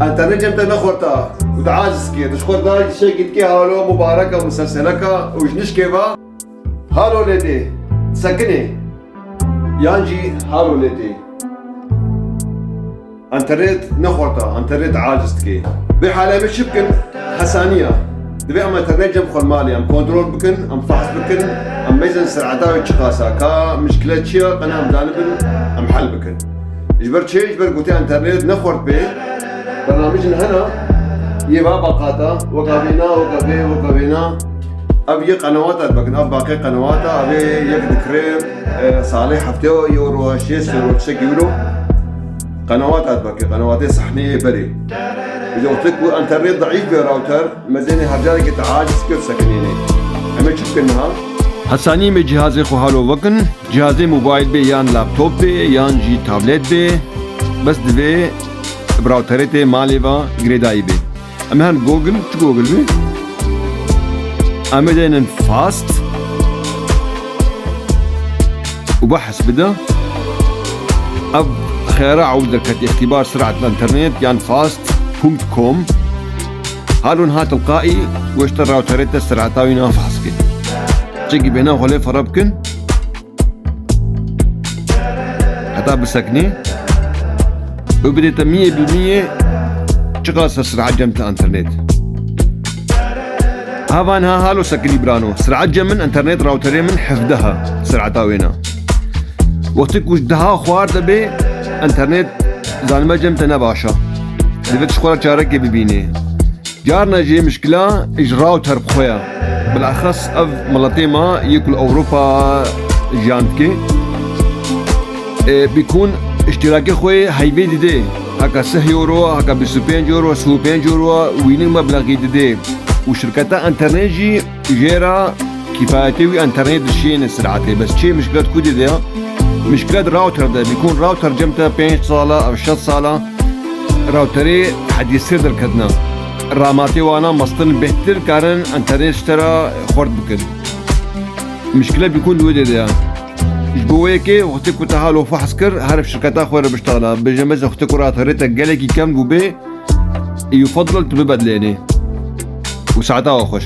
انترنت جمتا نخورتا ودعاجز كي تشخور دا شيء قد كي هالو مباركة ومسلسلكا وجنش كيفا هالو لدي سكني يانجي هالو لدي انترنت نخورتا انترنت عاجز كي بحالة مش بكن حسانية دبي ام انترنت جم خل مالي ام كنترول بكن ام فحص بكن ام ميزان سرعتا ويتشقاسا كا مشكلة شيء قنا ام جانبن ام حل بكن اجبر شيء اجبر قوتي انترنت نخورت بي برنامجنا هنا يبقى بقاتا وقابينا ابي قنوات بكن اب باقي قنوات ابي يذكر صالح حفتو يورو شيس يورو تشكيلو قنوات باقي قنوات صحنيه بري اذا قلت لك انترنت ضعيف براوتر مزيني هرجالك تعاجز كيف سكنيني عمل شوف كنها حساني में جهاز خوالو وكن جهاز موبايل بي يان لابتوب بي يان جي تابلت بي بس دبي براوترته ماليفا جريداي بي اما هن جوجل بي اما دينن فاست وبحث بدا اب خيار عودة اختبار سرعة الانترنت يعني fast.com هالون ها تلقائي واشترى راوترته سرعتها وينا فحص كي تجي بينا غلي فربكن حتى بسكني وبديت 100% تقاس سرعة جمت الانترنت هافان ها هالو سكني برانو سرعة جمن انترنت راوتري من حفظها سرعتها وينا وقتك وجدها خوار دبي انترنت زانما جمت نباشا دبت شخورة شارك ببيني جارنا جي مشكلة راوتر بخويا بالاخص اف ملطي ما يكل اوروبا جانتكي بيكون اشتراكي خوي هايبي دي هكا 6 يورو هكا ب 25 يورو 25 يورو وينين مبلغي دي وشركتا انترنت جي جيرا كفايتي انترنت شين سرعتي بس شي مشكلة كودي دي مشكلة راوتر ده بيكون راوتر جمتا 5 صالة او 6 صالة راوتري حد يصير دركتنا راماتي وانا مصطن بهتر كارن انترنت اشترى خورد بكن مشكلة بيكون دودي ده جبويكي وقتك كتهالو فحص كر هارف شركتا خويرة بشتغلها بجمز وقتك راتريتا قالكي كم جوبي يفضل تبي بدليني وساعتها خوش